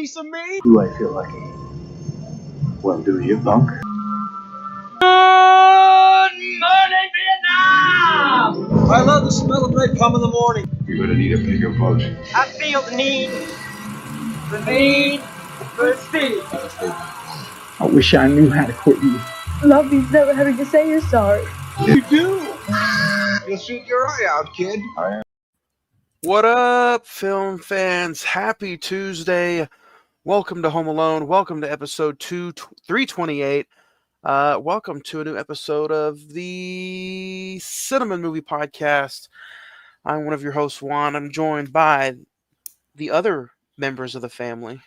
piece of meat? Do I feel lucky? Well, do you, punk? Good morning, Vietnam! I love the smell of napalm in the morning. You're gonna need a bigger boat. I feel the need for speed. I wish I knew how to quit you. Love means never having to say you're sorry. You do. You'll shoot your eye out, kid. What up, film fans? Happy Tuesday. Welcome to Home Alone. Welcome to episode 328. Welcome to a new episode of the Cine-Men Movie Podcast. I'm one of your hosts, Juan. I'm joined by the other members of the family.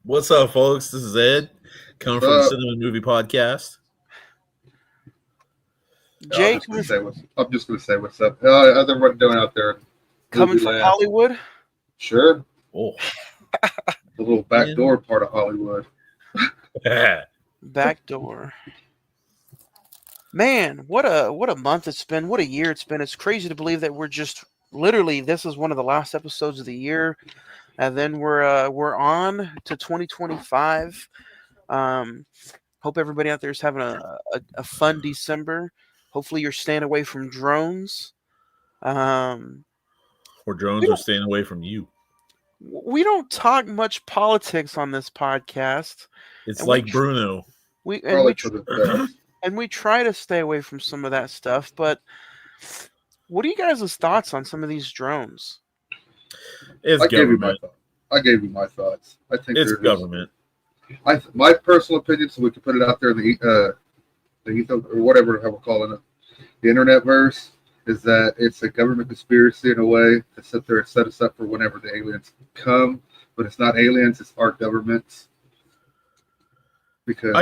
What's up, folks? This is Ed, coming from the Cine-Men Movie Podcast. Jake, I'm just going to say what's up. How's everyone doing out there? Coming from Hollywood? Sure. Oh. The little backdoor part of Hollywood. Backdoor. Man, what a month it's been. What a year it's been. It's crazy to believe that we're just literally, this is one of the last episodes of the year. And then we're on to 2025. Hope everybody out there is having a fun December. Hopefully you're staying away from drones. Or drones are staying away from you. We don't talk much politics on this podcast. It's like Bruno. We try to stay away from some of that stuff. But what are you guys' thoughts on some of these drones? It's government. I gave you my thoughts. I think it's government. My personal opinion, so we can put it out there in the ether, or whatever how we're calling it, the internet verse, is that it's a government conspiracy in a way to sit there and set us up for whenever the aliens come. But it's not aliens; it's our governments. Because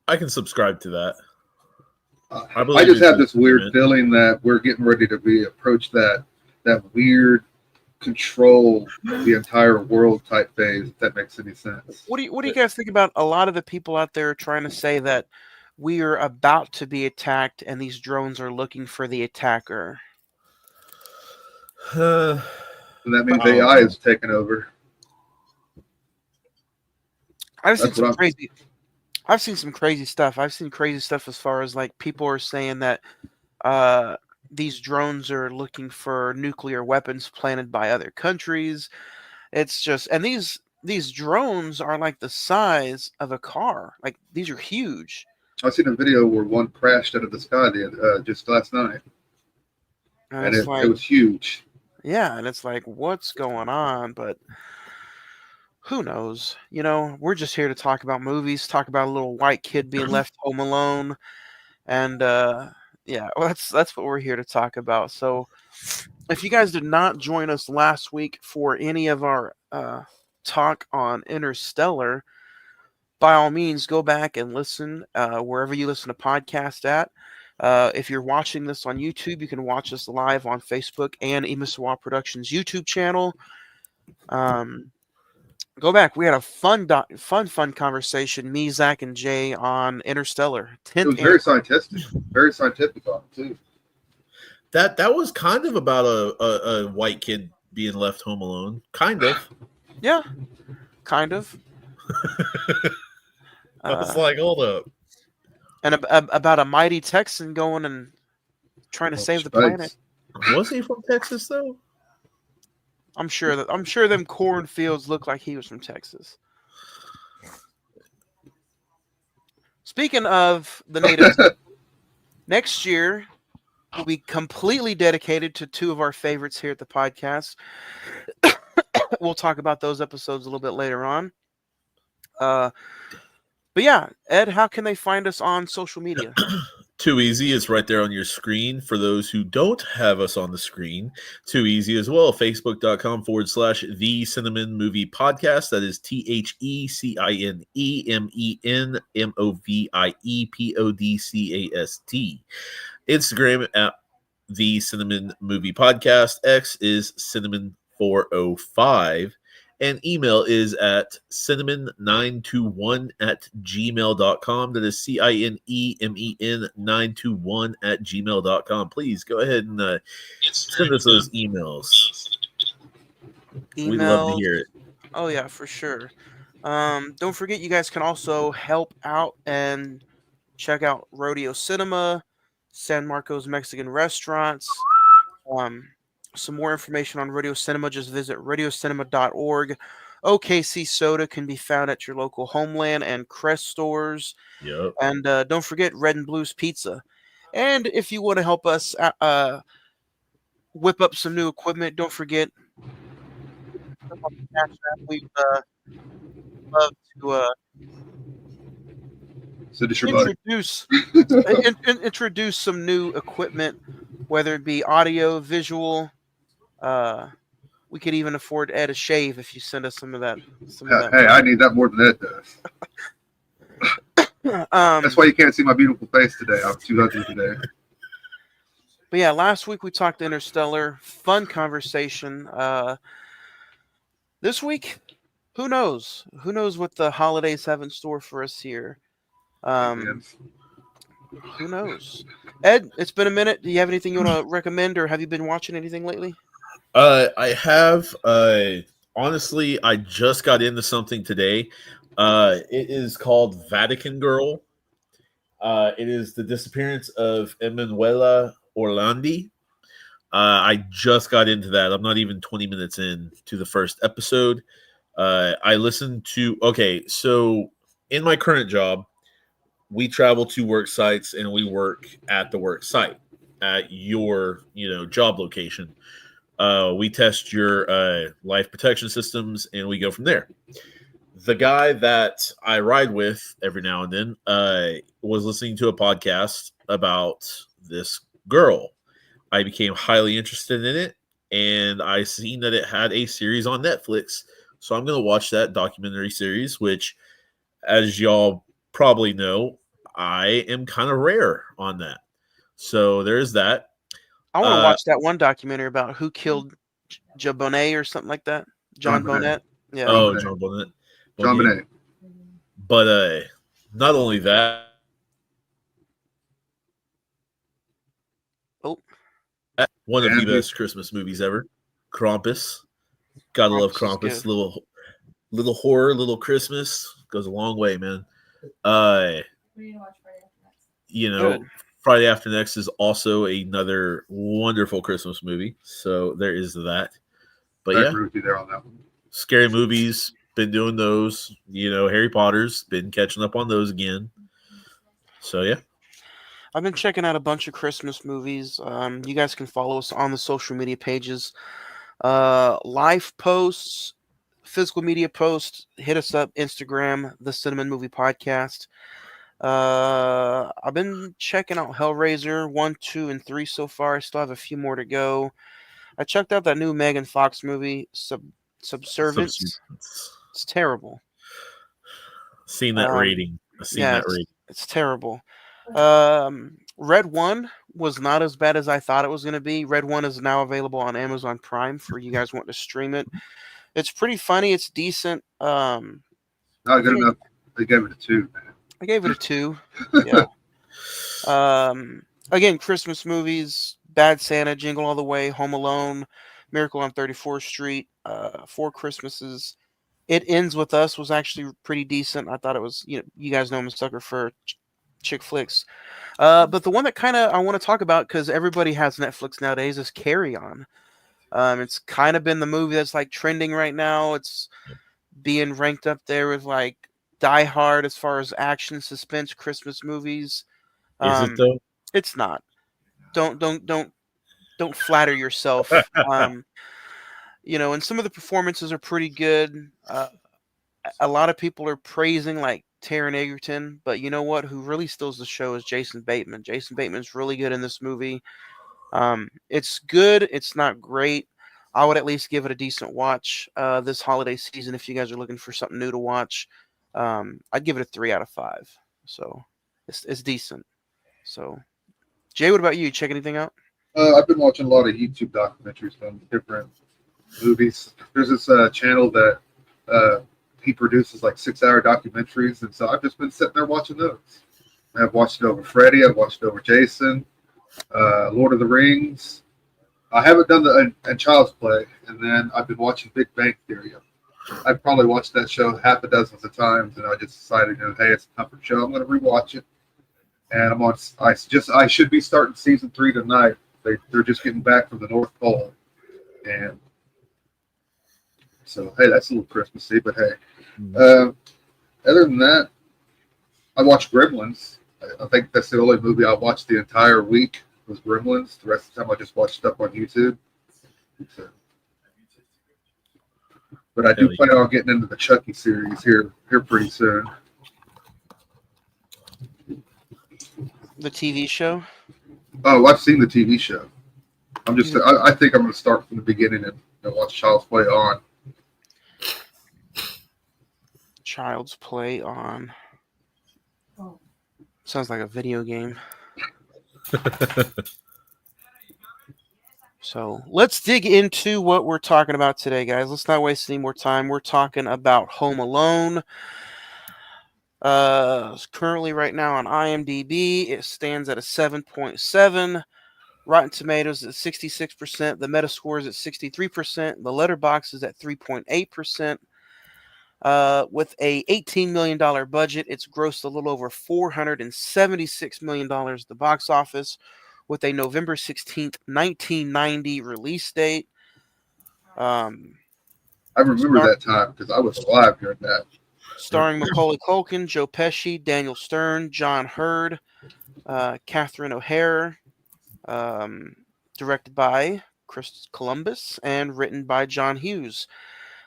I can subscribe to that. I just have this weird feeling that we're getting ready to be approached that weird control the entire world type phase, if that makes any sense. What do you guys think about a lot of the people out there trying to say that we are about to be attacked and these drones are looking for the attacker? And that means AI is taking over. I've seen some crazy stuff. I've seen crazy stuff as far as like people are saying that these drones are looking for nuclear weapons planted by other countries. It's just, and these drones are like the size of a car. Like these are huge. I seen a video where one crashed out of the sky just last night, and it was huge. Yeah, and it's like, what's going on? But who knows? You know, we're just here to talk about movies, talk about a little white kid being left home alone, and yeah, well, that's what we're here to talk about. So, if you guys did not join us last week for any of our talk on Interstellar, by all means, go back and listen wherever you listen to podcasts at. If you're watching this on YouTube, you can watch us live on Facebook and Imisawa Productions YouTube channel. Go back. We had a fun conversation, me, Zach, and Jay on Interstellar. It was very scientific on it too. That was kind of about a white kid being left home alone. Kind of. Yeah, kind of. I was like, hold up. And about a mighty Texan going and trying to save the planet. Was he from Texas though? I'm sure them cornfields look like he was from Texas. Speaking of the natives, next year will be completely dedicated to two of our favorites here at the podcast. We'll talk about those episodes a little bit later on. But yeah, Ed, how can they find us on social media? Too easy. It's right there on your screen. For those who don't have us on the screen, too easy as well. Facebook.com/The Cine-Men Movie Podcast. That is TheCinemenMoviePodcast. Instagram at The Cine-Men Movie Podcast. X is Cinnamon405. And email is at cinemen921@gmail.com. That is CINEMEN921@gmail.com. Please go ahead and send us those emails. We'd love to hear it. Oh yeah, for sure. Don't forget, you guys can also help out and check out Rodeo Cinema, San Marcos Mexican Restaurants. Um, some more information on Rodeo Cinema, just visit radiocinema.org. OKC Soda can be found at your local Homeland and Crest stores. Yep. And don't forget Red and Blues Pizza. And if you want to help us whip up some new equipment, don't forget Cash App. We'd love to So just your buddy. introduce some new equipment, whether it be audio, visual. We could even afford Ed a shave if you send us some of that. Hey, I need that more than Ed does. That's why you can't see my beautiful face today. I'm too ugly today. But yeah, last week we talked Interstellar. Fun conversation. This week, who knows? Who knows what the holidays have in store for us here? Who knows? Ed, it's been a minute. Do you have anything you want to recommend, or have you been watching anything lately? I have. Honestly, I just got into something today. It is called Vatican Girl. It is the disappearance of Emanuela Orlandi. I just got into that. I'm not even 20 minutes in to the first episode. I listened to. Okay, so in my current job, we travel to work sites and we work at the work site at your job location. We test your life protection systems and we go from there. The guy that I ride with every now and then was listening to a podcast about this girl. I became highly interested in it, and I seen that it had a series on Netflix. So I'm going to watch that documentary series, which, as y'all probably know, I am kind of rare on that. So there's that. I want to watch that one documentary about who killed Bonet or something like that. John Bonet. Yeah. Oh, John Bonet. John Bonet. But not only that. Oh. One of the best Christmas movies ever. Krampus. Gotta love Krampus. Little horror, little Christmas. Goes a long way, man. Friday After Next is also another wonderful Christmas movie. So there is that. But yeah, there on that one. Scary movies, been doing those. Harry Potter's been catching up on those again. So yeah. I've been checking out a bunch of Christmas movies. You guys can follow us on the social media pages. Live posts, physical media posts, hit us up, Instagram, the Cine-Men Movie Podcast. I've been checking out Hellraiser 1, 2, and 3 so far. I still have a few more to go. I checked out that new Megan Fox movie, Subservience. It's terrible. Seen that rating. It's terrible. Red 1 was not as bad as I thought it was going to be. Red 1 is now available on Amazon Prime for you guys wanting to stream it. It's pretty funny. It's decent. Not good enough. They gave it a 2. I gave it a 2. Yeah. Again, Christmas movies: Bad Santa, Jingle All the Way, Home Alone, Miracle on 34th Street, Four Christmases. It Ends With Us was actually pretty decent. I thought it was. You guys know I'm a sucker for chick flicks. But the one that kind of I want to talk about, because everybody has Netflix nowadays, is Carry On. It's kind of been the movie that's like trending right now. It's being ranked up there with like Die Hard as far as action, suspense, Christmas movies. Is it though? It's not. Don't flatter yourself. And some of the performances are pretty good. A lot of people are praising like Taron Egerton, but you know what? Who really steals the show is Jason Bateman. Jason Bateman's really good in this movie. It's good. It's not great. I would at least give it a decent watch this holiday season if you guys are looking for something new to watch. I'd give it a 3 out of 5. So it's decent. So, Jay, what about you? Check anything out? I've been watching a lot of YouTube documentaries on different movies. There's this channel that he produces like 6-hour documentaries, and so I've just been sitting there watching those. I've watched it over Freddy. I've watched it over Jason, Lord of the Rings. I haven't done the and Child's Play, and then I've been watching Big Bang Theory. I've probably watched that show half a dozen of times, and I just decided, hey, it's a comfort show. I'm going to rewatch it, and I'm on. I should be starting season 3 tonight. They're just getting back from the North Pole, and so hey, that's a little Christmassy. But hey, other than that, I watched Gremlins. I think that's the only movie I watched the entire week was Gremlins. The rest of the time, I just watched stuff on YouTube. So, but I do plan on getting into the Chucky series here pretty soon. The TV show? Oh, I've seen the TV show. I think I'm going to start from the beginning and watch Child's Play on. Child's Play on. Sounds like a video game. So let's dig into what we're talking about today, guys. Let's not waste any more time. We're talking about Home Alone. Currently, right now on IMDb, it stands at a 7.7. Rotten Tomatoes at 66%. The Metascore is at 63%. The Letterboxd is at 3.8%. With a $18 million budget, it's grossed a little over $476 million at the box office, with a November 16th, 1990 release date. I remember that time because I was alive during that. Starring Macaulay Culkin, Joe Pesci, Daniel Stern, John Hurd, Catherine O'Hara. Directed by Chris Columbus and written by John Hughes.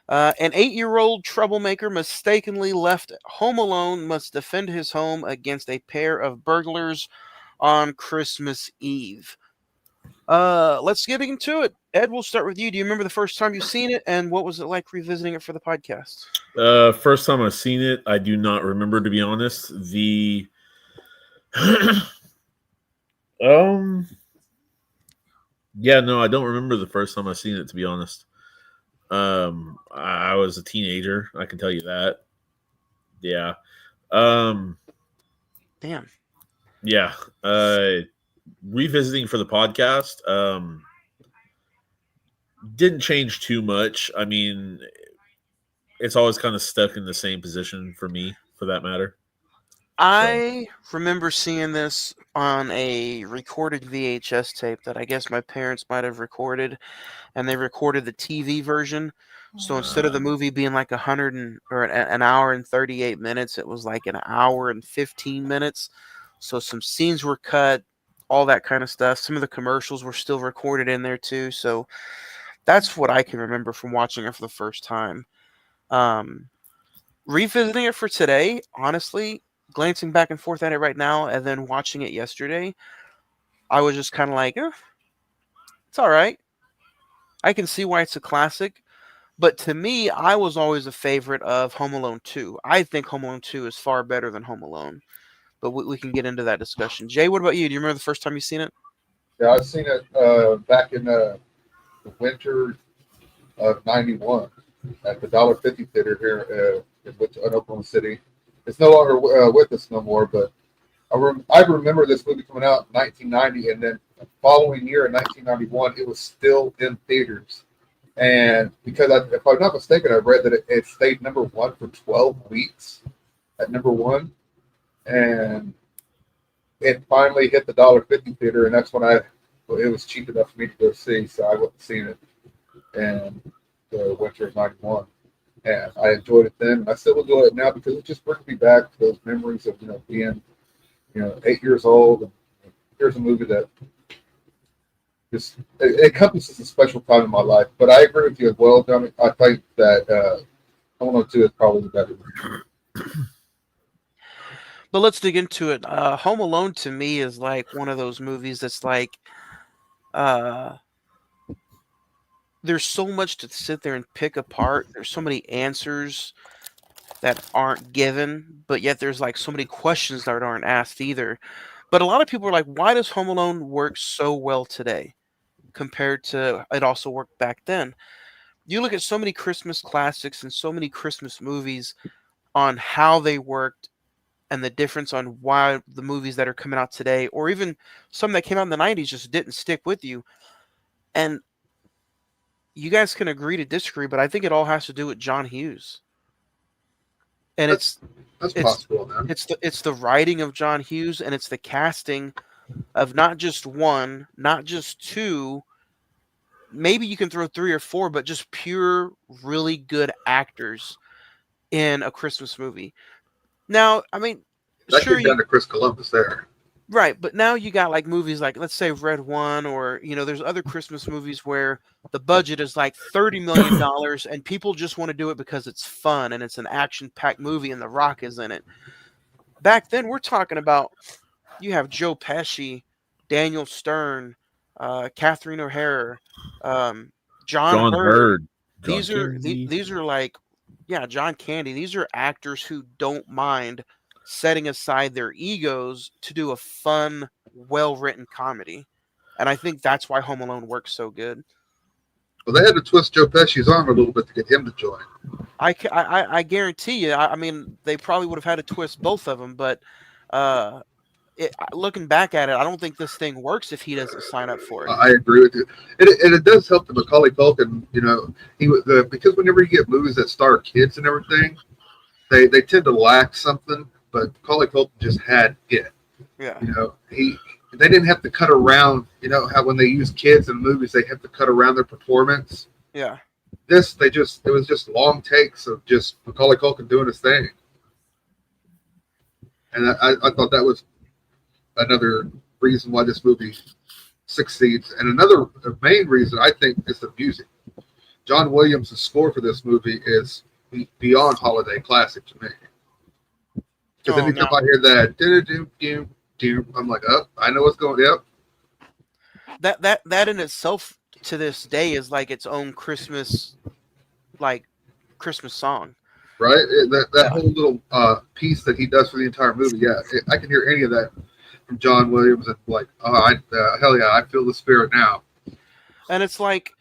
An 8-year-old troublemaker mistakenly left home alone must defend his home against a pair of burglars on Christmas Eve. Let's get into it. Ed, we'll start with you. Do you remember the first time you seen it, and what was it like revisiting it for the podcast? First time I've seen it, I do not remember, to be honest. Yeah, no, I don't remember the first time I seen it, to be honest. I was a teenager, I can tell you that. Yeah. Damn. Yeah. Revisiting for the podcast, didn't change too much. I mean, it's always kind of stuck in the same position for me, for that matter. I remember seeing this on a recorded VHS tape that I guess my parents might have recorded, and they recorded the TV version. So instead of the movie being like an hour and 38 minutes, it was like an hour and 15 minutes. So some scenes were cut, all that kind of stuff. Some of the commercials were still recorded in there too. So that's what I can remember from watching it for the first time. Revisiting it for today, honestly, glancing back and forth at it right now and then watching it yesterday, I was just kind of like, it's all right. I can see why it's a classic. But to me, I was always a favorite of Home Alone 2. I think Home Alone 2 is far better than Home Alone. But we can get into that discussion. Jay, what about you? Do you remember the first time you seen it? Yeah, I've seen it back in the winter of '91 at the $1.50 theater here in Oklahoma City. It's no longer with us no more, but I remember this movie coming out in 1990, and then the following year in 1991, it was still in theaters. And because, if I'm not mistaken, I read that it stayed number 1 for 12 weeks at number 1. And it finally hit the $1.50 theater, and that's when it was cheap enough for me to go see, so I went and seen it in the winter of '91. And I enjoyed it then, and I still enjoy it now because it just brings me back to those memories of being 8 years old. And here's a movie that just it encompasses a special time in my life. But I agree with you as well, Johnny. I think that Home Alone 2 is probably the better one. But let's dig into it. Home Alone to me is like one of those movies that's like, there's so much to sit there and pick apart. There's so many answers that aren't given, but yet there's like so many questions that aren't asked either. But a lot of people are like, why does Home Alone work so well today compared to it also worked back then? You look at so many Christmas classics and so many Christmas movies on how they worked and the difference on why the movies that are coming out today, or even some that came out in the 90s, just didn't stick with you. And you guys can agree to disagree, but I think it all has to do with John Hughes. And That's it's possible, man. it's the writing of John Hughes, and it's the casting of not just one, not just two, maybe you can throw 3 or 4, but just pure, really good actors in a Christmas movie. Now, I mean, That sure, came down to Chris Columbus there. right, but now you got like movies like, let's say, Red One, or there's other Christmas movies where the budget is like $30 million and people just want to do it because it's fun and it's an action-packed movie and The Rock is in it. Back then, we're talking about, you have Joe Pesci, Daniel Stern, Catherine O'Hara, John John Hurt. Hurd, John These are Candy. these are like, yeah, John Candy. These are actors who don't mind setting aside their egos to do a fun, well-written comedy. And I think that's why Home Alone works so good. Well, they had to twist Joe Pesci's arm a little bit to get him to join. I guarantee you. I mean, they probably would have had to twist both of them, but looking back at it, I don't think this thing works if he doesn't sign up for it. I agree with you, and it does help that Macaulay Culkin. He was because whenever you get movies that star kids and everything, they tend to lack something. But Macaulay Culkin just had it. Yeah. They didn't have to cut around. How when they use kids in movies, they have to cut around their performance. Yeah. It was just long takes of just Macaulay Culkin doing his thing, and I thought that was another reason why this movie succeeds, and another main reason I think is the music. John Williams' score for this movie is beyond holiday classic to me. Because anytime I hear that, I'm like, oh, I know what's going. Yep. That in itself to this day is like its own Christmas song. Right. That whole little piece that he does for the entire movie. Yeah, I can hear any of that from John Williams, and like, hell yeah, I feel the spirit now. And it's like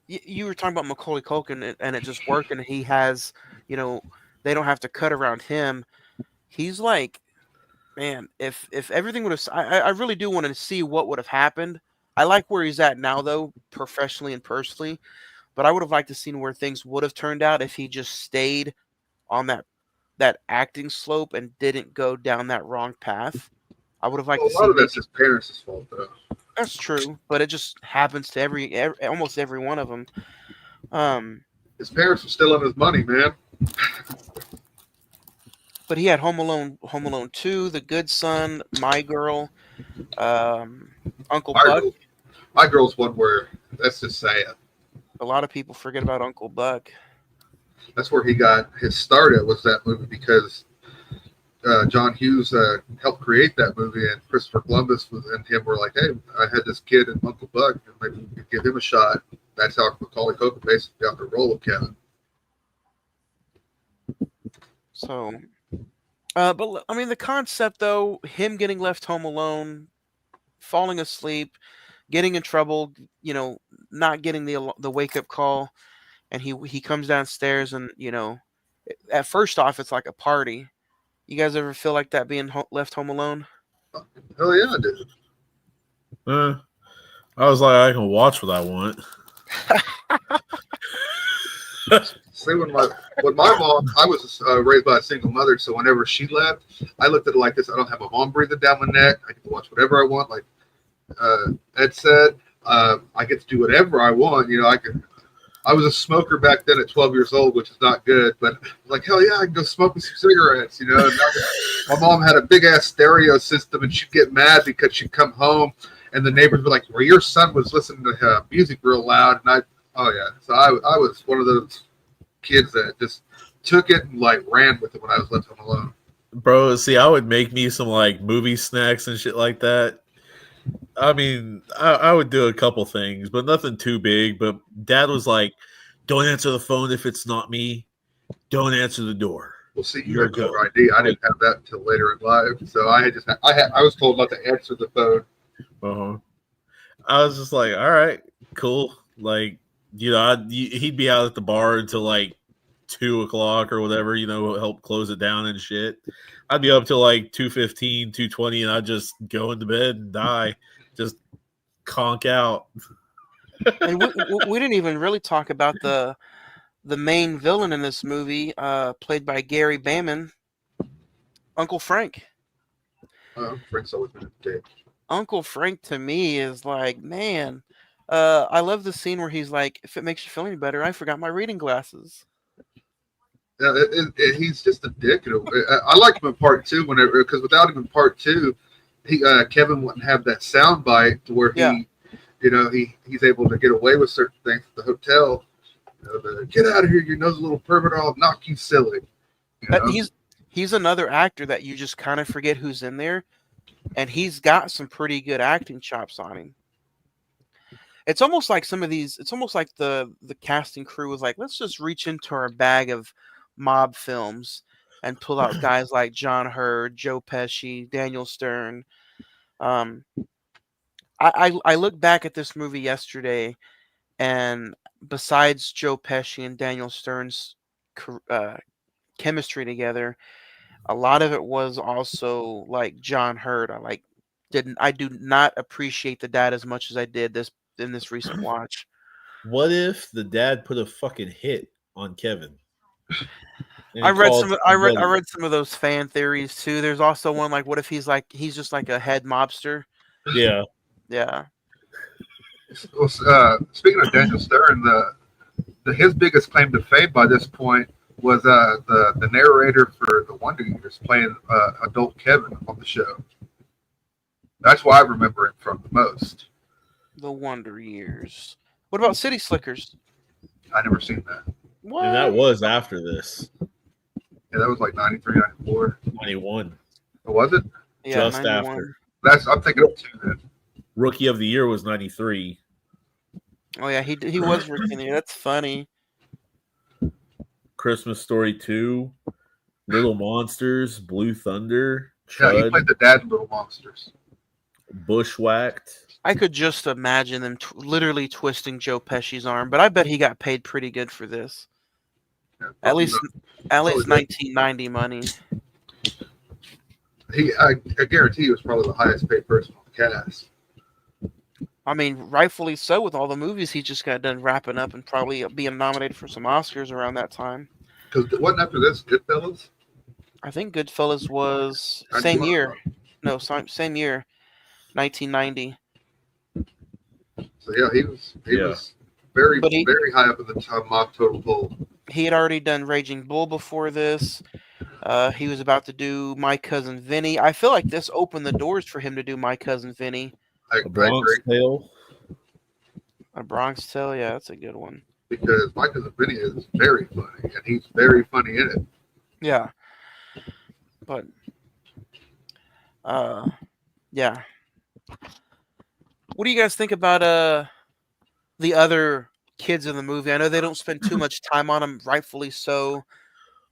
you were talking about Macaulay Culkin, and it just worked, and he has, they don't have to cut around him. He's like, man, if everything would have, I really do want to see what would have happened. I like where he's at now, though, professionally and personally, but I would have liked to see where things would have turned out if he just stayed on that acting slope and didn't go down that wrong path. I would have liked to see. A lot of that's his parents' fault, though. That's true, but it just happens to almost every one of them. His parents were stealing his money, man. But he had Home Alone 2, The Good Son, My Girl, Uncle Buck. My Girl's one where, that's just sad. A lot of people forget about Uncle Buck. That's where he got his start at, was that movie, because John Hughes helped create that movie, and Christopher Columbus and him were like, hey, I had this kid in Uncle Buck, and maybe we could give him a shot. That's how Macaulay Culkin basically got the role of Kevin. So, but I mean, the concept, though, him getting left home alone, falling asleep, getting in trouble, not getting the wake-up call, and he comes downstairs, and, at first off, it's like a party. You guys ever feel like that being left home alone? Hell yeah, I did. I was like, I can watch what I want. See, when my mom, I was raised by a single mother, so whenever she left, I looked at it like this: I don't have a mom breathing down my neck. I get to watch whatever I want. Like Ed said, I get to do whatever I want. I was a smoker back then at 12 years old, which is not good, but like, hell yeah, I can go smoke some cigarettes, My mom had a big ass stereo system, and she'd get mad because she'd come home and the neighbors were like, well, your son was listening to music real loud. And so I was one of those kids that just took it and like ran with it when I was left home alone. Bro, see, I would make me some like movie snacks and shit like that. I mean, I would do a couple things, but nothing too big. But Dad was like, don't answer the phone if it's not me. Don't answer the door. Well, see, you're good. ID. I didn't have that until later in life. So I was told not to answer the phone. Uh-huh. I was just like, all right, cool. Like, he'd be out at the bar until like 2:00 or whatever, help close it down and shit. I'd be up till like 2:15, 2:20, and I'd just go into bed and die. Just conk out. And we didn't even really talk about the main villain in this movie, played by Gary Bamman, Uncle Frank. Frank's always been a dick. Uncle Frank to me is like, man, I love the scene where he's like, if it makes you feel any better, I forgot my reading glasses. Yeah, he's just a dick. I liked him in part two, whenever, because without him in part two, Kevin wouldn't have that sound bite to where Yeah. he's able to get away with certain things at the hotel. Get out of here, you nose little pervert! I'll knock you silly. He's another actor that you just kind of forget who's in there, and he's got some pretty good acting chops on him. It's almost like it's almost like the casting crew was like, let's just reach into our bag of mob films and pull out guys like John Hurd, Joe Pesci, Daniel Stern. I look back at this movie yesterday, and besides Joe Pesci and Daniel Stern's chemistry together, a lot of it was also like John Hurd. I do not appreciate the dad as much as I did in this recent watch. What if the dad put a fucking hit on Kevin? I read some of those fan theories too. There's also one like, what if he's just like a head mobster? Yeah. Yeah. Well, speaking of Daniel Stern, his biggest claim to fame by this point was the narrator for the Wonder Years playing adult Kevin on the show. That's why I remember him from the most. The Wonder Years. What about City Slickers? I never seen that. What? And that was after this. Yeah, that was like 93, 94. 91. Oh, was it? Yeah, just 91. after. I'm thinking of two then. Rookie of the Year was 93. Oh yeah, he was Rookie of the Year. That's funny. Christmas Story 2, Little Monsters, Blue Thunder, Yeah, he Chud, played the dad in Little Monsters. Bushwhacked. I could just imagine them literally twisting Joe Pesci's arm, but I bet he got paid pretty good for this. Yeah, At least probably 1990 money. I guarantee he was probably the highest paid person on the cast. I mean, rightfully so with all the movies he just got done wrapping up and probably being nominated for some Oscars around that time. Because wasn't after this Goodfellas? I think Goodfellas was same year. No, same year, 1990. So yeah, he was very very high up in the mob total poll. He had already done Raging Bull before this. He was about to do My Cousin Vinny. I feel like this opened the doors for him to do My Cousin Vinny. A Bronx Tale. A Bronx Tale, yeah, that's a good one. Because My Cousin Vinny is very funny, and he's very funny in it. Yeah. But, yeah. What do you guys think about the other kids in the movie? I know they don't spend too much time on them, rightfully so.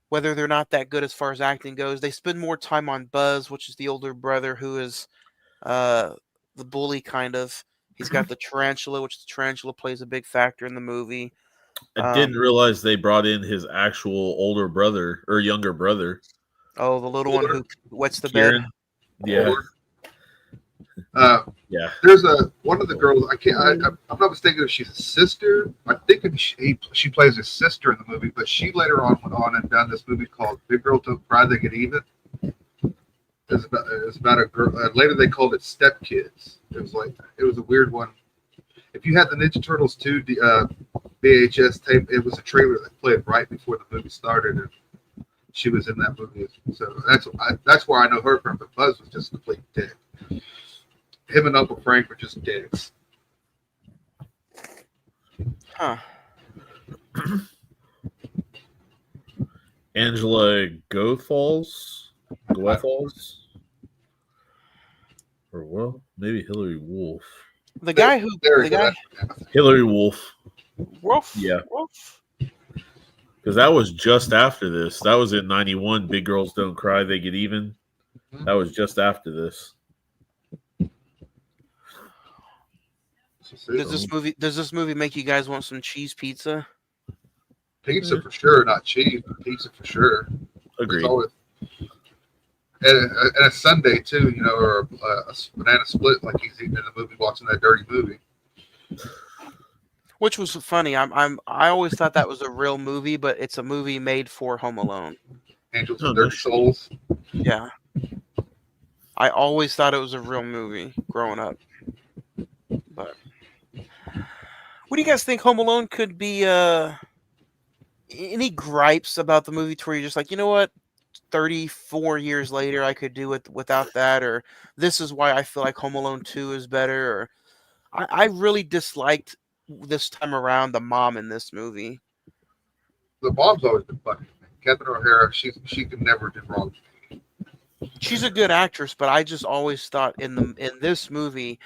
Whether they're not that good as far as acting goes, they spend more time on Buzz, which is the older brother who is the bully kind of. He's got the tarantula, which the tarantula plays a big factor in the movie. I didn't realize they brought in his actual older brother or younger brother. Oh, the little one who wets the Kieran. bed. Yeah. Yeah. There's one of the girls. I'm not mistaken if she's a sister. I think she plays his sister in the movie, but she later on went on and done this movie called Big Girl Don't Cry, They Get Even. It's about a girl. Later they called it Step Kids. It was a weird one. If you had the Ninja Turtles 2 VHS tape, it was a trailer that played right before the movie started, and she was in that movie. So that's where I know her from. But Buzz was just a complete dick. Him and Uncle Frank were just dicks. Huh. Angela Goethals? Or, well, maybe Hillary Wolf. The guy who... Hillary Wolf. Wolf? Yeah. Wolf? Because that was just after this. That was in 91. Big Girls Don't Cry, They Get Even. That was just after this. Does this movie make you guys want some cheese pizza? Pizza for sure, not cheese, but pizza for sure. Agreed. And a Sunday too, or a banana split like he's eating in the movie, watching that dirty movie. Which was funny. I always thought that was a real movie, but it's a movie made for Home Alone. Angels Oh, and no Dirty shit. Souls. Yeah. I always thought it was a real movie growing up. But what do you guys think Home Alone could be any gripes about the movie to where you're just like, you know what? 34 years later I could do it without that, or this is why I feel like Home Alone 2 is better, or I really disliked this time around the mom in this movie. The mom's always been funny. Catherine O'Hara, she can never do wrong. She's a good actress, but I just always thought in this movie,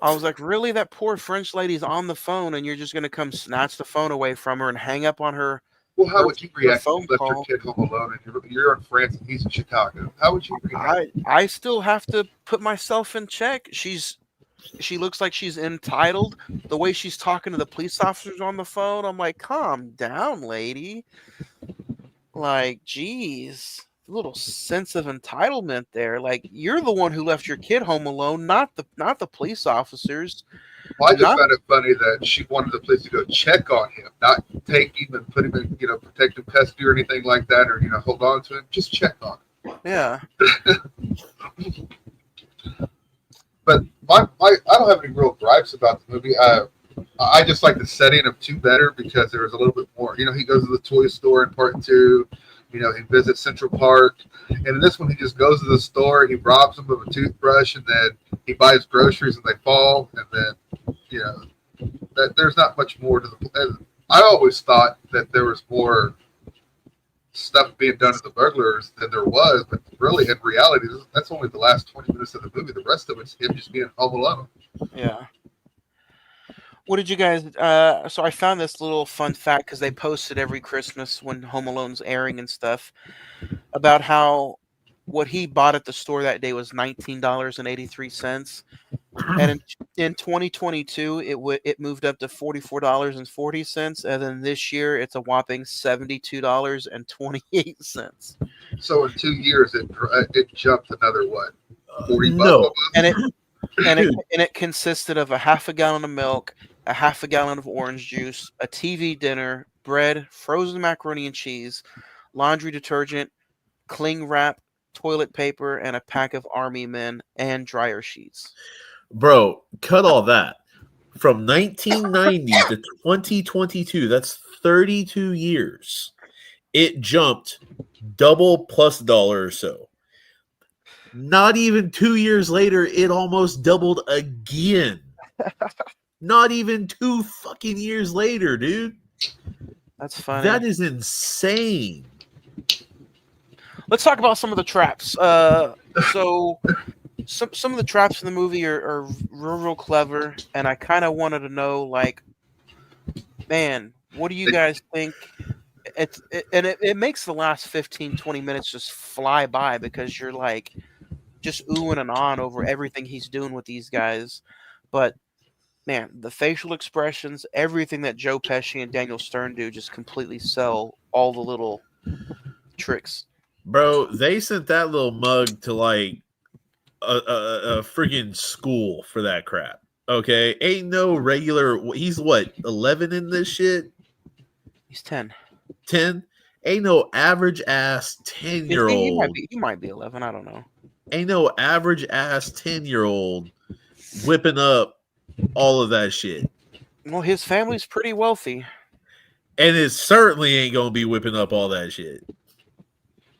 I was like, really, that poor French lady's on the phone, and you're just gonna come snatch the phone away from her and hang up on her Well, how her, would you her react if phone you left your call. kid home alone and you're in France and he's in Chicago? How would you react? I still have to put myself in check. She looks like she's entitled. The way she's talking to the police officers on the phone, I'm like, calm down, lady. Like, geez, a little sense of entitlement there. Like, you're the one who left your kid home alone, not the police officers. Well, I just Not found it funny that she wanted the police to go check on him, not take him and put him in, protective custody or anything like that, or hold on to him. Just check on him. yeah. But I don't have any real gripes about the movie. I just like the setting of two better because there was a little bit more. He goes to the toy store in part two. He visits Central Park, and in this one he just goes to the store. He robs them of a toothbrush, and then he buys groceries, and they fall, and then that there's not much more to the. I always thought that there was more stuff being done to the burglars than there was, but really in reality, that's only the last 20 minutes of the movie. The rest of it's him just being home alone. Yeah. What did you guys? So I found this little fun fact because they posted every Christmas when Home Alone's airing and stuff about how what he bought at the store that day was $19.83, and in 2022 it moved up to $44.40, and then this year it's a whopping $72.28. So in 2 years, it jumped another what, 40 bucks? No. And it consisted of a half a gallon of milk, a half a gallon of orange juice, a TV dinner, bread, frozen macaroni and cheese, laundry detergent, cling wrap, toilet paper, and a pack of Army Men and dryer sheets. Bro, cut all that. From 1990 to 2022, that's 32 years. It jumped double plus dollar or so. Not even 2 years later, it almost doubled again. Not even 2 fucking years later, dude. That's funny. That is insane. Let's talk about some of the traps. So some of the traps in the movie are real clever, and I kind of wanted to know, like, man, what do you guys think? It makes the last 15, 20 minutes just fly by because you're like just oohing and on over everything he's doing with these guys. But man, the facial expressions, everything that Joe Pesci and Daniel Stern do just completely sell all the little tricks. Bro, they sent that little mug to like a freaking school for that crap. Okay, ain't no regular. He's what, 11 in this shit? He's 10. 10? Ain't no average ass 10-year-old. He might be 11. I don't know. Ain't no average ass 10-year-old whipping up all of that shit. Well, his family's pretty wealthy, And it certainly ain't gonna be whipping up all that shit.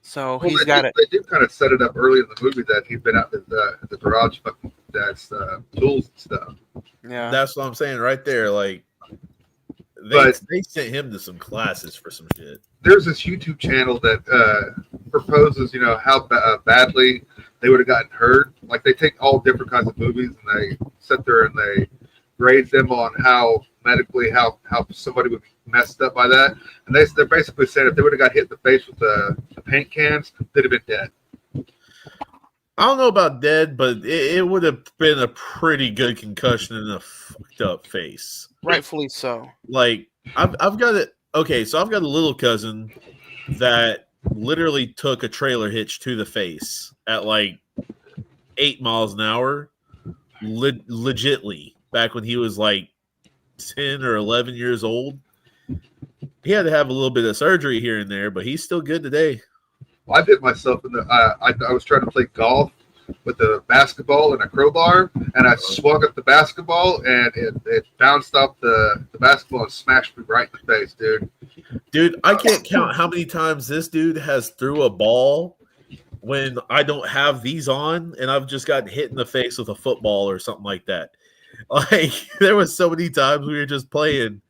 so Well, he's got it. They do kind of set it up early in the movie that he'd been out in the garage fucking dad's tools and stuff. Yeah, That's what I'm saying right there. Like, they sent him to some classes for some shit. There's this YouTube channel that proposes, how badly they would have gotten hurt. Like they take all different kinds of movies and they sit there and they grade them on how medically how somebody would be messed up by that. And they're basically saying if they would have got hit in the face with the paint cans, they'd have been dead. I don't know about dead, but it would have been a pretty good concussion in a fucked up face. rightfully so. Like I've got it. Okay, so I've got a little cousin that literally took a trailer hitch to the face at like 8 miles an hour, legitly back when he was like 10 or 11 years old. He had to have a little bit of surgery here and there, but he's still good today. Well, I hit myself in the. I was trying to play golf with a basketball and a crowbar, and I swung at the basketball, and it bounced off the basketball and smashed me right in the face, dude. Dude, I can't count how many times this dude has threw a ball when I don't have these on, and I've just gotten hit in the face with a football or something like that. Like, there was so many times we were just playing,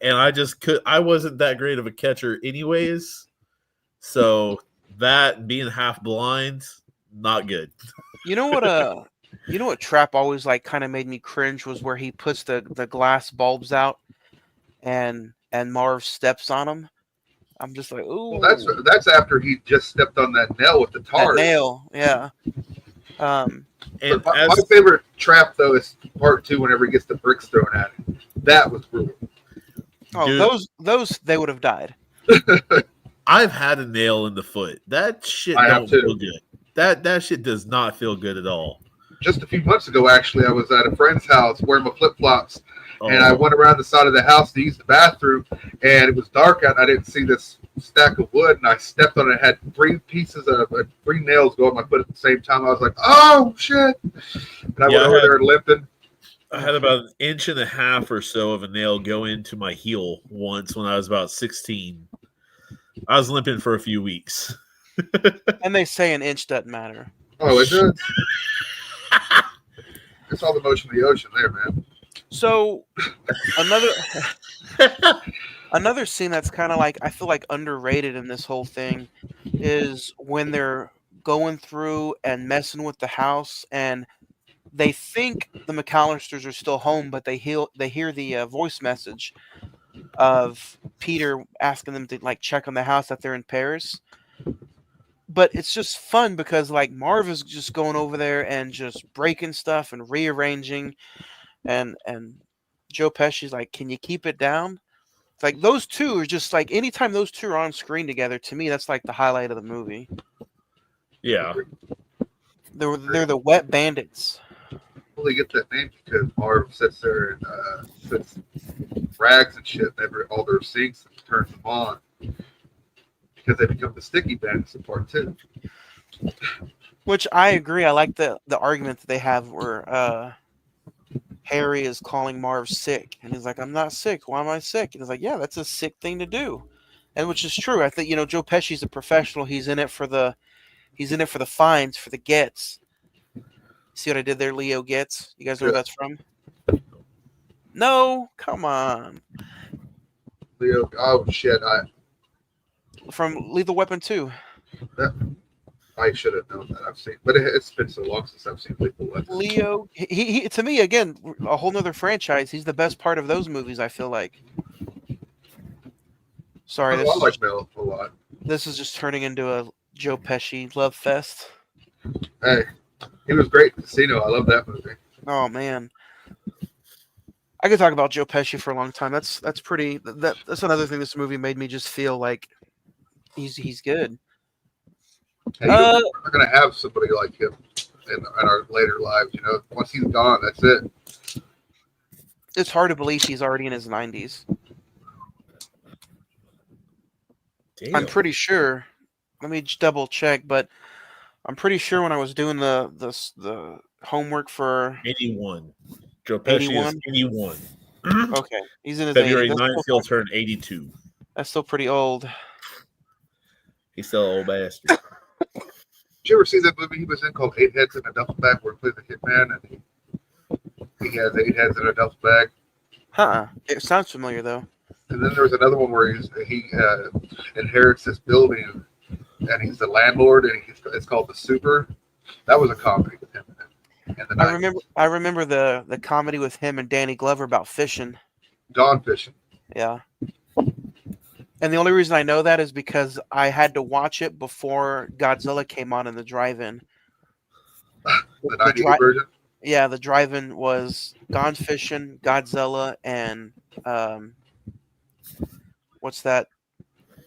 and I wasn't that great of a catcher anyways. So that being half blind, not good. You know what Trap always like kind of made me cringe was where he puts the glass bulbs out and Marv steps on them. I'm just like, ooh. Well, that's after he just stepped on that nail with the tar. That nail, yeah. And my favorite trap though is part 2 whenever he gets the bricks thrown at him. That was brutal. Oh, dude, those they would have died. I've had a nail in the foot. That shit don't feel good. That shit does not feel good at all. Just a few months ago, actually, I was at a friend's house wearing my flip-flops, and I went around the side of the house to use the bathroom, and it was dark out, and I didn't see this stack of wood, and I stepped on it. It had 3 nails go on my foot at the same time. I was like, oh, shit. And I went over there limping. I had about 1.5 inches or so of a nail go into my heel once when I was about 16. I was limping for a few weeks. And they say an inch doesn't matter. Oh, it does? It's all the motion of the ocean there, man. So another scene that's kind of like, I feel like underrated in this whole thing is when they're going through and messing with the house, and they think the McAllisters are still home, but they hear the voice message of Peter asking them to like check on the house that they're in Paris. But it's just fun because like Marv is just going over there and just breaking stuff and rearranging, and Joe Pesci's like, "Can you keep it down?" It's like those two are just like, anytime those two are on screen together, to me that's like the highlight of the movie. Yeah, They're the wet bandits. Well, they get that name because Marv sits there and puts rags and shit in all their sinks and turns them on because they become the sticky bandits in part 2. Which I agree. I like the argument that they have where Harry is calling Marv sick, and he's like, "I'm not sick. Why am I sick?" And he's like, "Yeah, that's a sick thing to do," and which is true. I think Joe Pesci's a professional. He's in it for the fines, for the gets. See what I did there, Leo Gets? You guys know where that's from? No, come on. Leo, oh shit! From Lethal Weapon 2. I should have known that. I've seen, but it's been so long since I've seen Lethal Weapon. Leo, he to me again, a whole nother franchise. He's the best part of those movies, I feel like. Sorry, I like Mel a lot. This is just turning into a Joe Pesci love fest. Hey, he was great in Casino. I love that movie. Oh man, I could talk about Joe Pesci for a long time. That's another thing this movie made me just feel like he's good. Hey, we're not gonna have somebody like him in our later lives. Once he's gone, that's it. It's hard to believe he's already in his 90s. Damn. I'm pretty sure. Let me just double check, but I'm pretty sure when I was doing the homework for 81. Joe Pesci 81? is 81. Okay, he's in his February 80s. 9th, he'll turn 82. That's still pretty old. He's still an old bastard. Did you ever see that movie he was in called 8 Heads in a Duffel Bag, where he plays a hitman and he has 8 heads in a duffel bag? Huh. It sounds familiar though. And then there was another one where he inherits this building and he's the landlord, and it's called The Super. That was a comedy with him. I remember the comedy with him and Danny Glover about fishing. Gone Fishing. Yeah. And the only reason I know that is because I had to watch it before Godzilla came on in the drive-in. The 90s version? Yeah, the drive-in was Gone Fishing, Godzilla, and what's that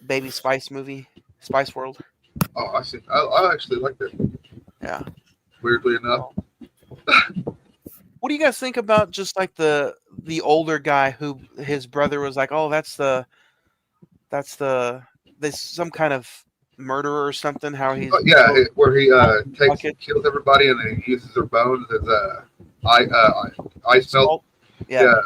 Baby Spice movie? Spice World. Oh, I see. I actually liked it. Yeah. Weirdly enough. What do you guys think about just like the the older guy who his brother was like, oh, that's this some kind of murderer or something. How he's where he takes bucket kills everybody and then he uses their bones as ice melt. salt. Yeah,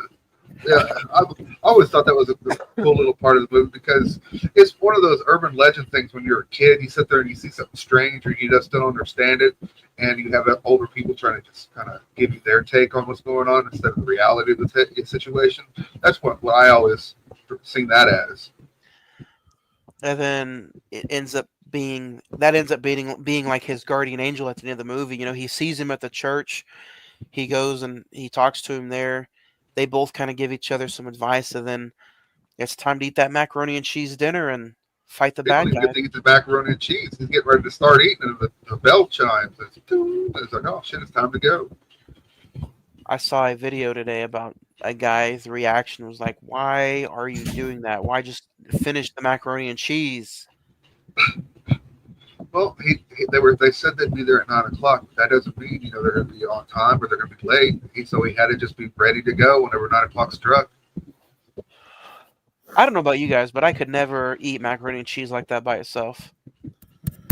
yeah. I always thought that was a cool little part of the movie because it's one of those urban legend things. When you're a kid, you sit there and you see something strange or you just don't understand it, and you have older people trying to just kind of give you their take on what's going on instead of the reality of the situation. That's what I always seen that as. And then it ends up being like his guardian angel at the end of the movie. You know, he sees him at the church. He goes and he talks to him there. They both kind of give each other some advice, and then it's time to eat that macaroni and cheese dinner and fight the They don't bad even guy. get to eat the macaroni and cheese. He's getting ready to start eating, and the bell chimes. It's like, oh shit, it's time to go. I saw a video today about a guy's reaction was like, "Why are you doing that? Why just finish the macaroni and cheese?" Well, they said they'd be there at 9:00. But that doesn't mean they're going to be on time or they're going to be late. So he had to just be ready to go whenever 9:00 struck. I don't know about you guys, but I could never eat macaroni and cheese like that by itself.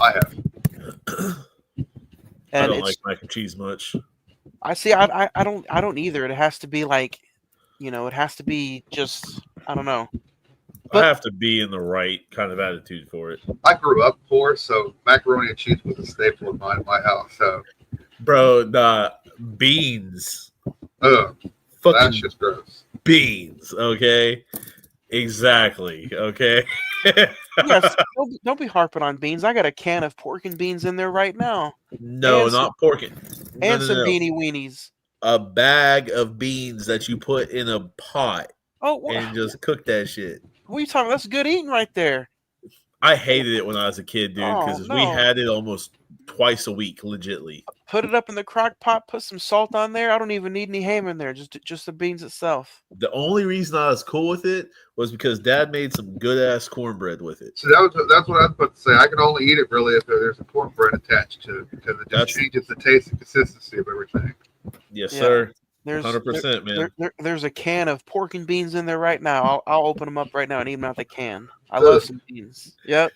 I have. And I don't like mac and cheese much. I see. I don't either. It has to be like, it has to be just. I don't know. I have to be in the right kind of attitude for it. I grew up poor, so macaroni and cheese was a staple of mine in my house. So, bro, the beans. Fucking that's just gross. Beans, okay? Exactly, okay? Yes, don't be harping on beans. I got a can of pork and beans in there right now. No, and not pork. And some beanie weenies. A bag of beans that you put in a pot and just cook that shit. What are you talking about? That's good eating right there. I hated it when I was a kid, dude, because we had it almost twice a week, legitly. Put it up in the crock pot, put some salt on there. I don't even need any ham in there, just the beans itself. The only reason I was cool with it was because Dad made some good-ass cornbred with it. So that's what I was about to say. I can only eat it, really, if there's a cornbread attached to it, because it just changes the taste and consistency of everything. Yes, sir. There's 100%, man. There's a can of pork and beans in there right now. I'll open them up right now and eat them out the can. I love some beans. Yep.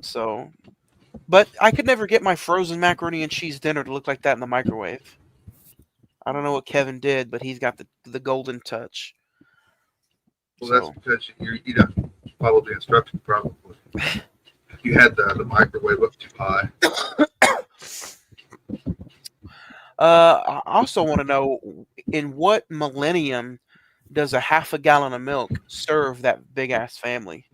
So, but I could never get my frozen macaroni and cheese dinner to look like that in the microwave. I don't know what Kevin did, but he's got the golden touch. Well, that's because you don't follow the instructions, probably. You had the microwave up too high. I also want to know, in what millennium does a half a gallon of milk serve that big ass family?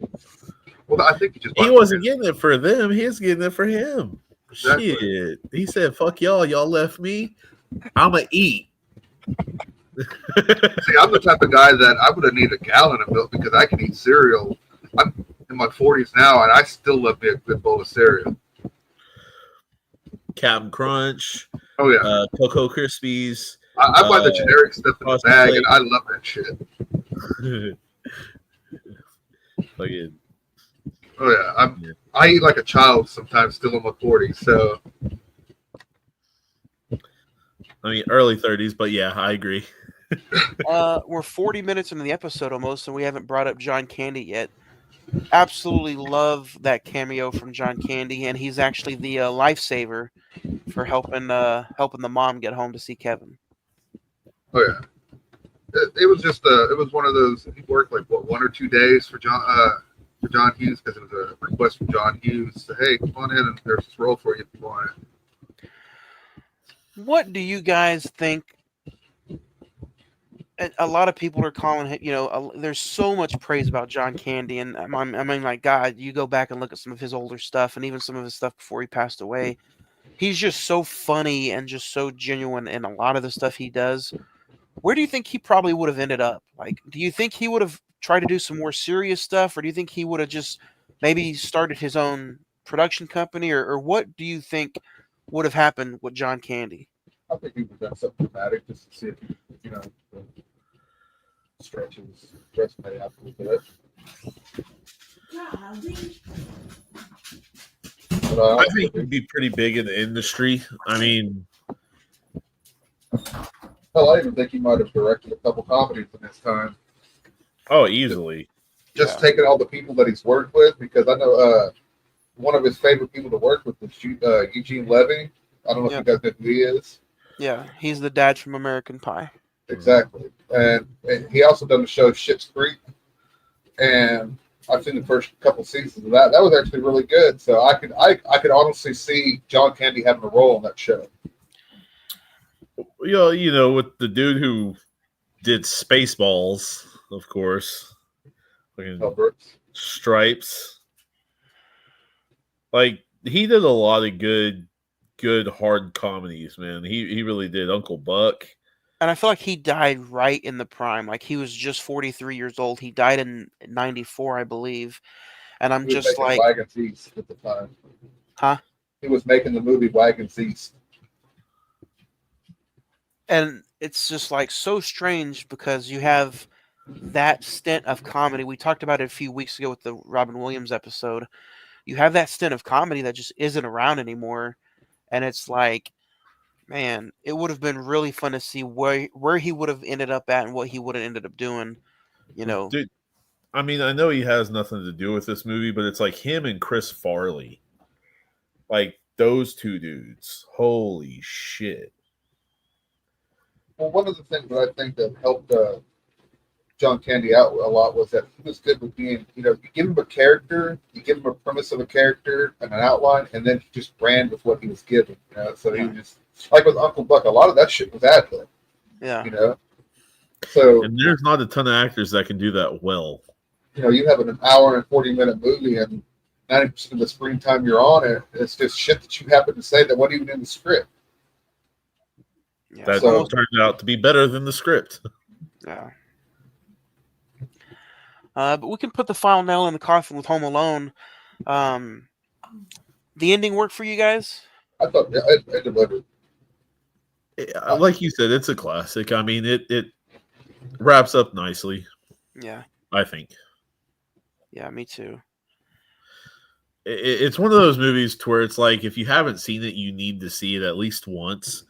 Well, I think he wasn't getting it for them. He was getting it for him. Exactly. Shit. He said, "Fuck y'all. Y'all left me. I'ma eat." See, I'm the type of guy that I would have needed a gallon of milk because I can eat cereal. I'm in my 40s now, and I still love me a good bowl of cereal. Captain Crunch. Oh yeah. Cocoa Krispies. I buy the generic stuff in the bag, and I love that shit. Fucking. Oh yeah, I eat like a child sometimes, still in my 40s. So, I mean, early 30s, but yeah, I agree. We're 40 minutes into the episode almost, and we haven't brought up John Candy yet. Absolutely love that cameo from John Candy, and he's actually the lifesaver for helping the mom get home to see Kevin. Oh yeah, it was just it was one of those. He worked like 1 or 2 days for John Hughes because it was a request from John Hughes. So, hey, come on in, and there's this role for you if you want it. What do you guys think? A lot of people are calling it, there's so much praise about John Candy, and I mean, like, God, you go back and look at some of his older stuff and even some of his stuff before he passed away. He's just so funny and just so genuine in a lot of the stuff he does. Where do you think he probably would have ended up? Like, do you think he would have tried to do some more serious stuff, or do you think he would have just maybe started his own production company, or what do you think would have happened with John Candy? I think he would have done something dramatic just to see if stretches resume out a little bit. I think he'd be pretty big in the industry. I mean, Hell, I even think he might have directed a couple comedies in his time. Oh, easily. Just taking all the people that he's worked with, because I know one of his favorite people to work with was Eugene Levy. I don't know if you guys know who he is. Yeah, he's the dad from American Pie. Exactly. And he also done the show Schitt's Creek. And I've seen the first couple seasons of that. That was actually really good. So I could honestly see John Candy having a role in that show. You know, with the dude who did Spaceballs, of course. Stripes. Like, he did a lot of good hard comedies, man. He really did. Uncle Buck. And I feel like he died right in the prime. Like, he was just 43 years old. He died in 94, I believe. And I'm just like... Wagons East at the time. Huh? He was making the movie Wagons East. And it's just like so strange because you have that stint of comedy. We talked about it a few weeks ago with the Robin Williams episode. You have that stint of comedy that just isn't around anymore. And it's like, man, it would have been really fun to see where he would have ended up at and what he would have ended up doing, you know. Dude, I mean, I know he has nothing to do with this movie, but it's like him and Chris Farley. Like, those two dudes. Holy shit. Well, one of the things that I think that helped John Candy out a lot was that he was good with being, you know, you give him a character, you give him a premise of a character and an outline, and then he just ran with what he was given. You know? So he just, like with Uncle Buck, a lot of that shit was ad-lib. Yeah. You know? So, and there's not a ton of actors that can do that well. You know, you have an hour and 40-minute movie, and 90% of the screen time you're on it, it's just shit that you happen to say that wasn't even in the script. Yeah, that turned out to be better than the script. Yeah. But we can put the final nail in the coffin with Home Alone. The ending work for you guys? I thought it delivered. Like you said, it's a classic. I mean, it wraps up nicely. Yeah. I think. Yeah, me too. It's one of those movies to where it's like, if you haven't seen it, you need to see it at least once.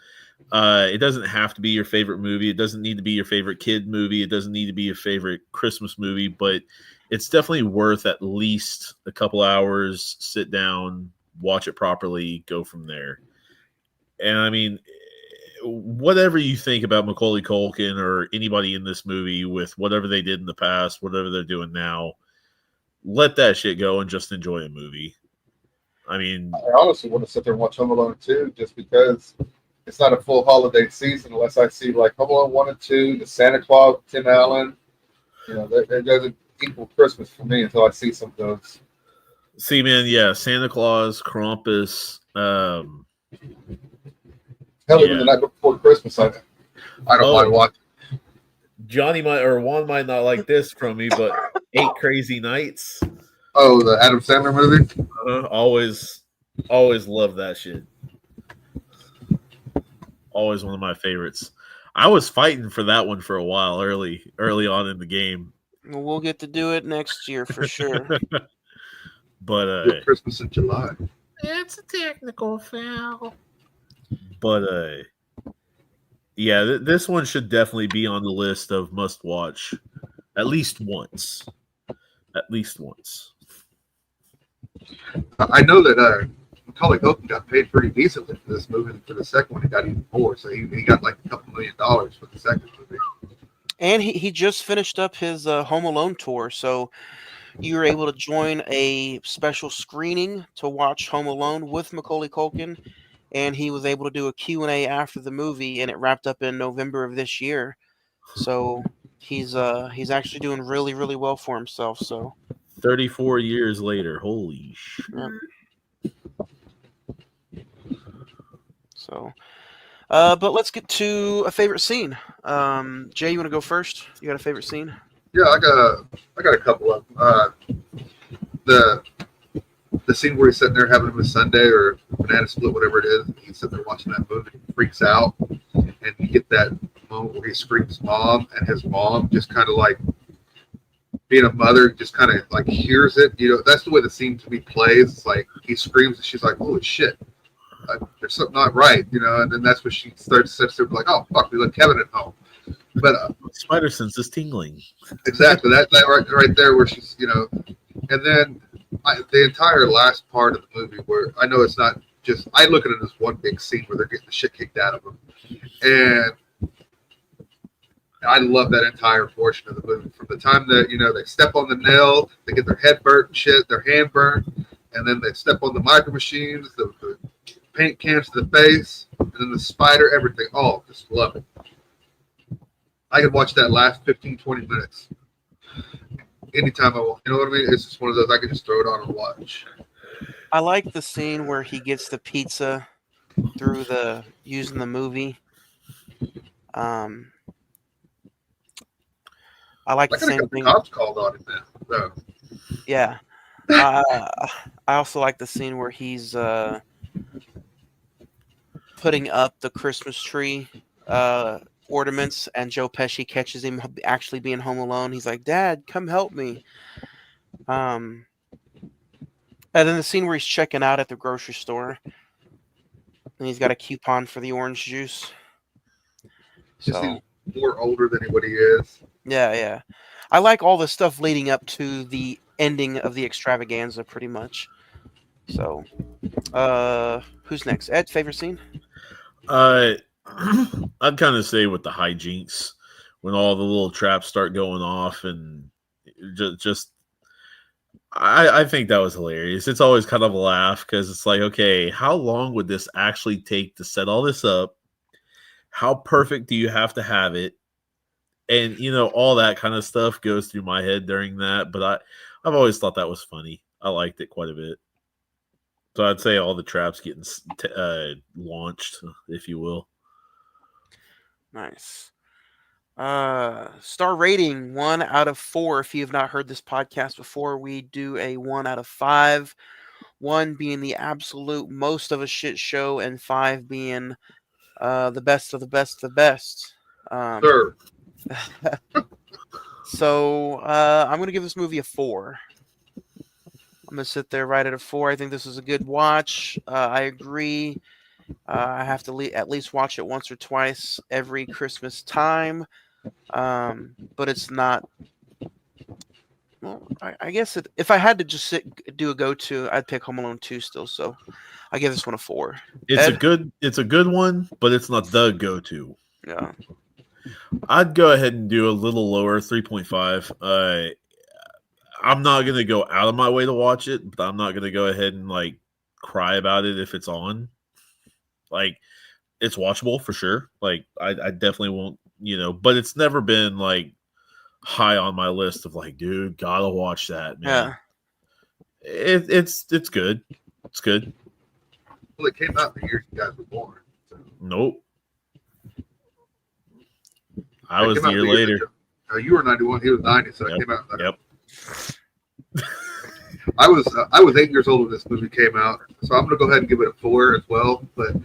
It doesn't have to be your favorite movie. It doesn't need to be your favorite kid movie. It doesn't need to be your favorite Christmas movie, but it's definitely worth at least a couple hours, sit down, watch it properly, go from there. And I mean, whatever you think about Macaulay Culkin or anybody in this movie with whatever they did in the past, whatever they're doing now, let that shit go and just enjoy a movie. I mean, I honestly want to sit there and watch Home Alone 2 just because it's not a full holiday season unless I see like Home Alone 1 and 2, the Santa Claus, Tim Allen. You know, it doesn't equal Christmas for me until I see some of those. See, man, yeah, Santa Claus, Krampus. Hell, even the night before Christmas, I don't mind watching. Johnny Juan might not like this from me, but 8 Crazy Nights. Oh, the Adam Sandler movie? Always love that shit. Always one of my favorites. I was fighting for that one for a while early on in the game. We'll get to do it next year for sure. But Christmas in July. It's a technical foul. But yeah, this one should definitely be on the list of must watch at least once. At least once. I know that Macaulay Culkin got paid pretty decently for this movie, and for the second one, he got even more. So he got like a couple $1 million for the second movie. And he just finished up his Home Alone tour, so you were able to join a special screening to watch Home Alone with Macaulay Culkin, and he was able to do a Q&A after the movie, and it wrapped up in November of this year. So he's actually doing really, really well for himself. So 34 years later, holy shit. Yep. So, but let's get to a favorite scene. Jay, you want to go first? You got a favorite scene? Yeah, I got a couple of them. The scene where he's sitting there having a sundae or banana split, whatever it is, and he's sitting there watching that movie, freaks out, and you get that moment where he screams "mom," and his mom just kind of like, being a mother, just kind of like hears it. You know, that's the way the scene to me plays. It's like he screams, and she's like, "Holy shit!" there's something not right, and then that's when she sits there like, oh fuck, we let Kevin at home. But spider sense is tingling. Exactly, that right there where she's, and then the entire last part of the movie where I know it's not just, I look at it as one big scene where they're getting the shit kicked out of them, and I love that entire portion of the movie from the time that they step on the nail, they get their head burnt and shit, their hand burnt, and then they step on the micro machines, the paint cans to the face, and then the spider, everything. Oh, just love it. I could watch that last 15, 20 minutes anytime I want. You know what I mean? It's just one of those I could just throw it on and watch. I like the scene where he gets the pizza through using the movie. I like the same thing. Cops called on him then. So. Yeah. I also like the scene where he's putting up the Christmas tree ornaments, and Joe Pesci catches him actually being home alone. He's like, "Dad, come help me." And then the scene where he's checking out at the grocery store, and he's got a coupon for the orange juice. Just he's more older than what he is. Yeah. I like all the stuff leading up to the ending of the extravaganza, pretty much. So, who's next? Ed, favorite scene? I'd kind of say with the hijinks when all the little traps start going off, and just I think that was hilarious. It's always kind of a laugh because it's like, okay, how long would this actually take to set all this up? How perfect do you have to have it? And all that kind of stuff goes through my head during that. But I've always thought that was funny. I liked it quite a bit. So I'd say all the traps getting launched, if you will. Nice. Star rating 1 out of 4. If you have not heard this podcast before, we do a 1 out of 5. 1 being the absolute most of a shit show, and 5 being the best of the best of the best. Sure. So I'm going to give this movie a 4. I'm going to sit there right at a 4. I think this is a good watch. I agree. I have to at least watch it once or twice every Christmas time. But it's not. Well, I guess if I had to just do a go-to, I'd pick Home Alone 2 still. So I give this one a 4. It's a good one, but it's not the go-to. Yeah. I'd go ahead and do a little lower, 3.5. I'm not going to go out of my way to watch it, but I'm not going to go ahead and cry about it if it's on. It's watchable for sure. I definitely won't, but it's never been high on my list of dude, gotta watch that, man. Yeah. It's good. It's good. Well, it came out the year you guys were born. So. Nope. I was the year later. You were 91. He was 90, so it came out. Yep. I was 8 years old when this movie came out, so I'm gonna go ahead and give it a 4 as well. But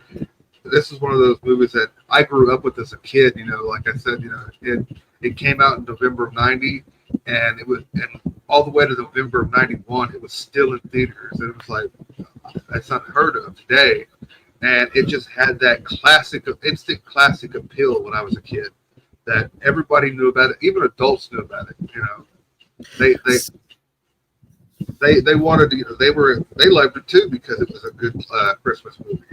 this is one of those movies that I grew up with as a kid. Like I said, it came out in November of '90, and all the way to November of '91, it was still in theaters. And it was that's unheard of today, and it just had that instant classic appeal when I was a kid. That everybody knew about it, even adults knew about it. They wanted to, they loved it too because it was a good Christmas movie.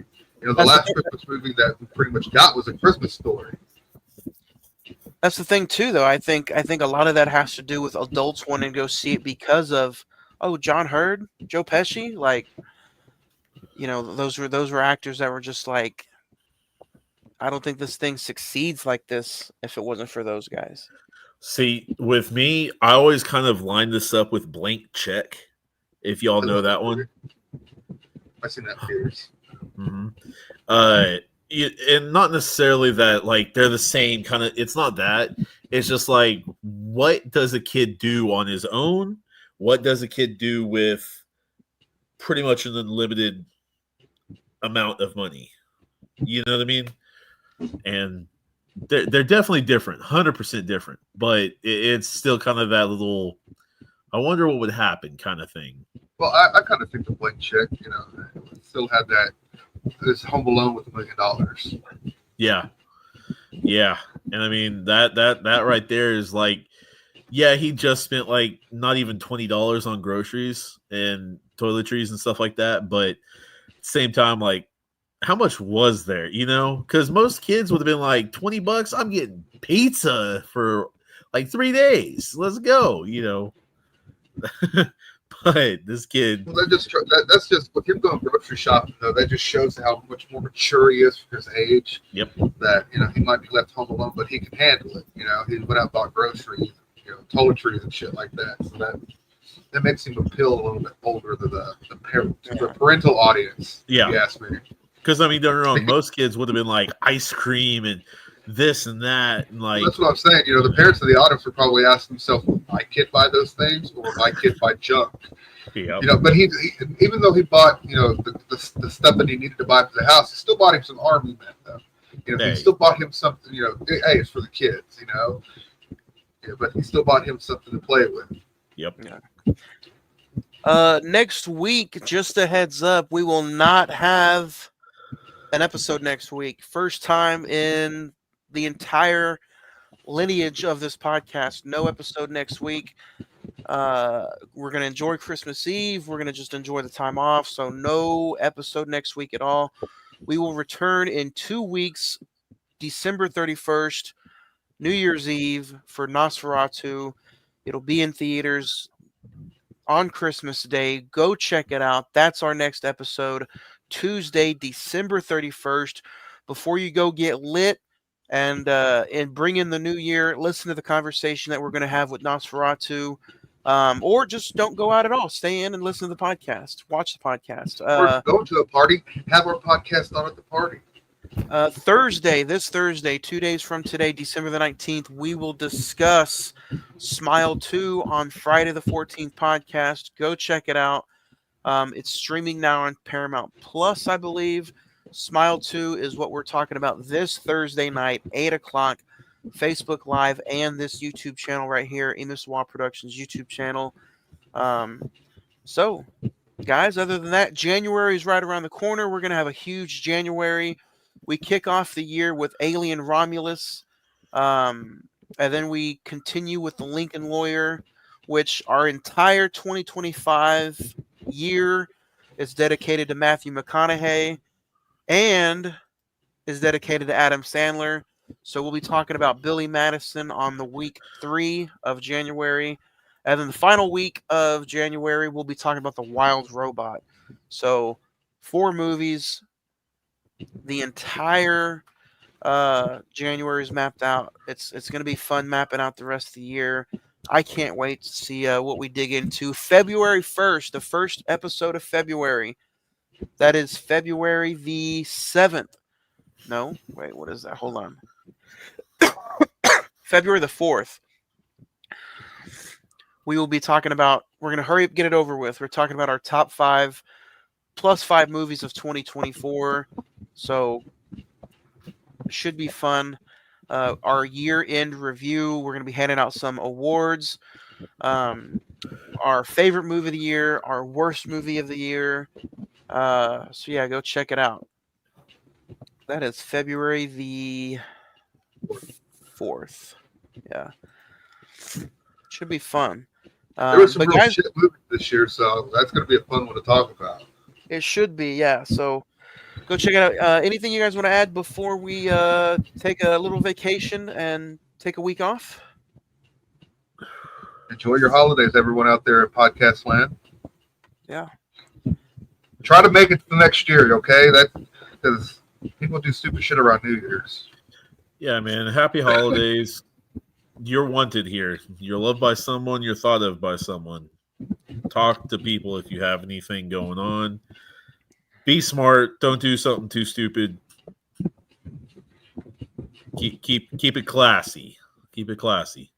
The last Christmas movie that we pretty much got was A Christmas Story. That's the thing too, though. I think a lot of that has to do with adults wanting to go see it because of John Hurd, Joe Pesci, those were actors that were just I don't think this thing succeeds like this if it wasn't for those guys. See, with me, I always kind of line this up with Blank Check, if y'all know that one. I've seen that in theaters. Mm-hmm. And not necessarily that they're the same kind of. It's not that. It's just what does a kid do on his own? What does a kid do with pretty much an unlimited amount of money? You know what I mean? And they're definitely different, 100% different. But it's still kind of that little. I wonder what would happen kind of thing. Well, I kind of think the Blank Check, still had that is Home Alone with $1 million. Yeah. Yeah. And I mean that right there is like, yeah, he just spent like not even $20 on groceries and toiletries and stuff like that. But at the same time, like, how much was there? You know, because most kids would have been like $20. I'm getting pizza for like 3 days. Let's go. You know, but this kid, Well, that's just with him going grocery shopping though. That just shows how much more mature he is for his age. yep, That he might be left home alone, but he can handle it. He went out and bought groceries, toiletries and shit like that. So that makes him appeal a little bit older to the parental audience. Yeah. If you ask me. Because I mean, don't get me wrong, most kids would have been like ice cream and this and that, and like, That's what I'm saying. The parents of the audience would probably ask themselves, "Will my kid buy those things, or will my kid buy junk?" yeah, But he even though he bought the stuff that he needed to buy for the house, he still bought him some army men though. He still bought him something. Hey, it's for the kids. But he still bought him something to play with. yep, yeah. Next week, just a heads up, we will not have an episode next week. First time in the entire lineage of this podcast. No episode next week. We're going to enjoy Christmas Eve. We're going to just enjoy the time off. So no episode next week at all. We will return in 2 weeks, December 31st, New Year's Eve for Nosferatu. It'll be in theaters on Christmas Day. Go check it out. That's our next episode, Tuesday, December 31st. Before you go get lit and bring in the new year, listen to the conversation that we're going to have with Nosferatu. Or just don't go out at all. Stay in and listen to the podcast. Watch the podcast. Or go to a party. Have our podcast on at the party. This Thursday, 2 days from today, December the 19th, we will discuss Smile 2 on Friday the 14th podcast. Go check it out. It's streaming now on Paramount Plus, I believe. Smile 2 is what we're talking about this Thursday night, 8 o'clock, Facebook Live, and this YouTube channel right here, Enos Waugh Productions YouTube channel. So, guys, other than that, January is right around the corner. We're going to have a huge January. We kick off the year with Alien Romulus, and then we continue with The Lincoln Lawyer, which our entire 2025 year is dedicated to Matthew McConaughey and is dedicated to Adam Sandler. So we'll be talking about Billy Madison on the week 3 of January. And then the final week of January, we'll be talking about The Wild Robot. So 4 movies. The entire January is mapped out. It's going to be fun mapping out the rest of the year. I can't wait to see what we dig into. February 1st, the first episode of February. That is February the 7th. No, wait, what is that? Hold on. February the 4th. We will be talking about, we're going to hurry up, get it over with. We're talking about our top 5 plus 5 movies of 2024. So, should be fun. Our year-end review, we're going to be handing out some awards. Our favorite movie of the year, our worst movie of the year. So, yeah, go check it out. That is February the 4th. Yeah. Should be fun. There was some real guys, shit movies this year, so that's going to be a fun one to talk about. It should be, yeah. So go check it out. Anything you guys want to add before we take a little vacation and take a week off? Enjoy your holidays, everyone out there at Podcast Land. Yeah. Try to make it to the next year, okay? Because people do stupid shit around New Year's. yeah, man. Happy holidays. You're wanted here. You're loved by someone. You're thought of by someone. Talk to people if you have anything going on. Be smart. Don't do something too stupid. Keep it classy. Keep it classy.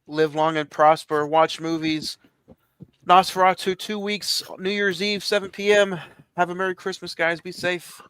Live long and prosper. Watch movies. Nosferatu 2 weeks. New Year's Eve, 7 p.m. Have a Merry Christmas, guys. Be safe.